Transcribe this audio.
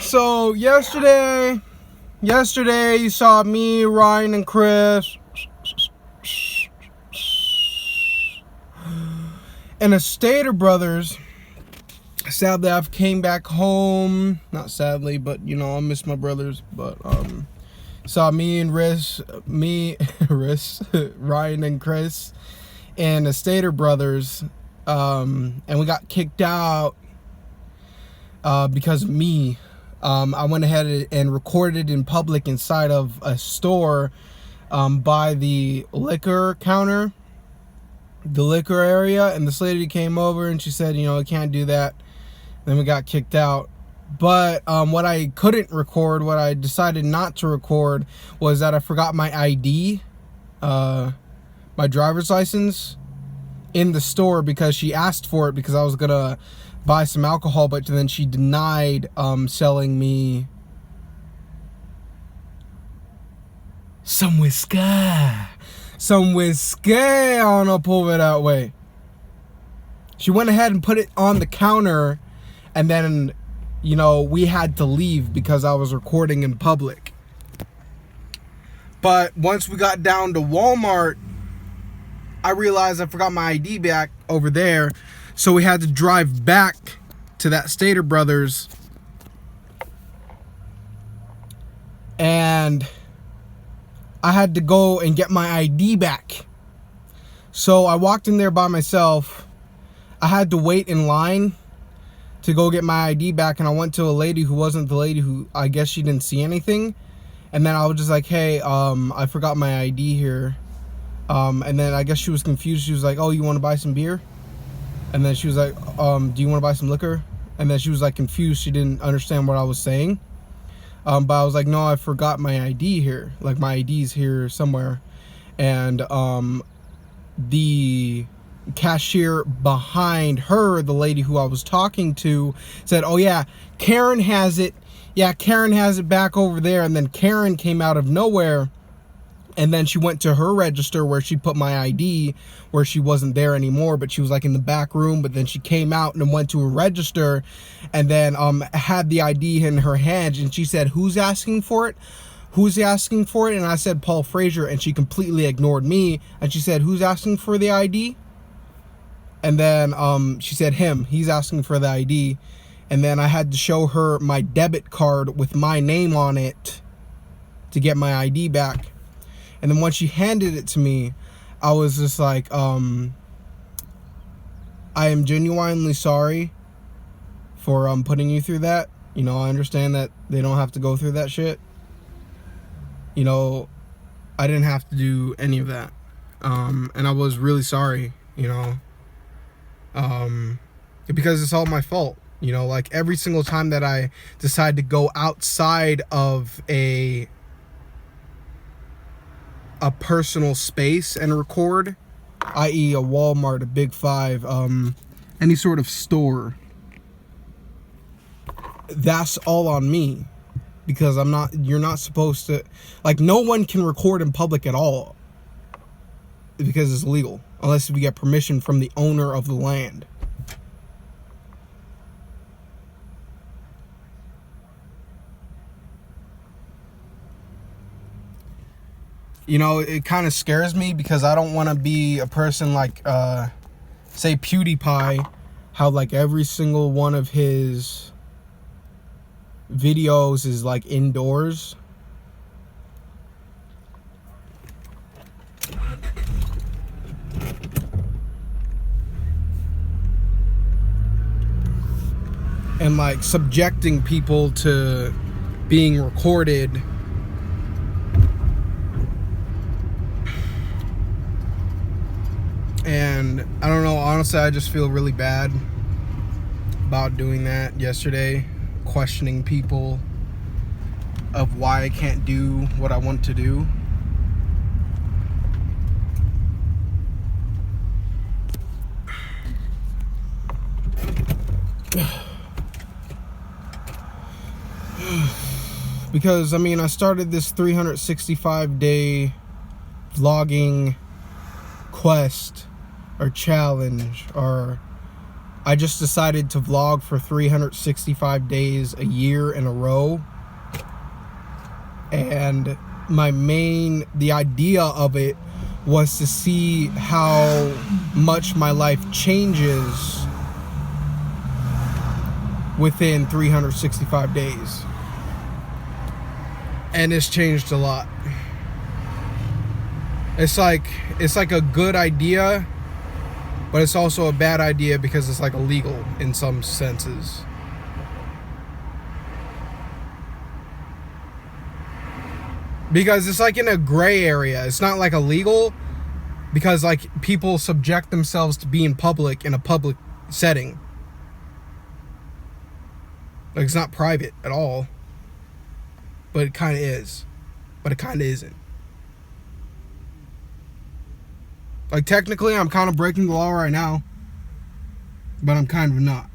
So yesterday you saw me, Ryan, and Chris, and a Stater Brothers. Sadly, I've came back home. Not sadly, but you know, I miss my brothers. But saw me and Ryan and Chris, and the Stater Brothers, and we got kicked out because of me. I went ahead and recorded in public inside of a store by the liquor counter, the liquor area, and this lady came over and she said, you know, I can't do that. Then we got kicked out. But what I couldn't record, what I decided not to record, was that I forgot my ID, my driver's license, in the store because she asked for it because I was gonna buy some alcohol, but then she denied selling me some whiskey. Some whiskey. I don't know, pull it that way. She went ahead and put it on the counter, and then, you know, we had to leave because I was recording in public. But once we got down to Walmart, I realized I forgot my ID back over there. So we had to drive back to that Stater Brothers. And I had to go and get my ID back. So I walked in there by myself. I had to wait in line to go get my ID back, and I went to a lady who wasn't the lady who, I guess she didn't see anything. And then I was just like, hey, I forgot my ID here. And then I guess she was confused. She was like, oh, you want to buy some beer? And then she was like, do you want to buy some liquor? And then she was like confused. She didn't understand what I was saying. But I was like, no, I forgot my ID here. Like, my ID's here somewhere. And the cashier behind her, the lady who I was talking to, said, oh yeah, Karen has it. Yeah, Karen has it back over there. And then Karen came out of nowhere, and then she went to her register where she put my ID, where she wasn't there anymore, but she was like in the back room. But then she came out and went to a register, and then had the ID in her hand, and she said, who's asking for it? Who's asking for it? And I said, Paul Frazier, and she completely ignored me, and she said, who's asking for the ID? And then she said, him, he's asking for the ID. And then I had to show her my debit card with my name on it to get my ID back. And then once she handed it to me, I was just like, I am genuinely sorry for putting you through that. You know, I understand that they don't have to go through that shit. You know, I didn't have to do any of that. And I was really sorry, you know. Because it's all my fault. You know, like every single time that I decide to go outside of a personal space and record, i.e. a Walmart, a Big Five, any sort of store, that's all on me. Because you're not supposed to, like, no one can record in public at all because it's illegal unless we get permission from the owner of the land. You know, it kind of scares me because I don't want to be a person like, say, PewDiePie, how like every single one of his videos is like indoors. And like subjecting people to being recorded. And I don't know, honestly, I just feel really bad about doing that yesterday, questioning people of why I can't do what I want to do. Because, I mean, I started this 365-day vlogging quest or challenge or I just decided to vlog for 365 days a year in a row. And the idea of it was to see how much my life changes within 365 days. And it's changed a lot. It's like a good idea, but it's also a bad idea because it's like illegal in some senses. Because it's like in a gray area. It's not like illegal because like people subject themselves to being public in a public setting. Like it's not private at all. But it kind of is. But it kind of isn't. Like technically I'm kind of breaking the law right now. But I'm kind of not.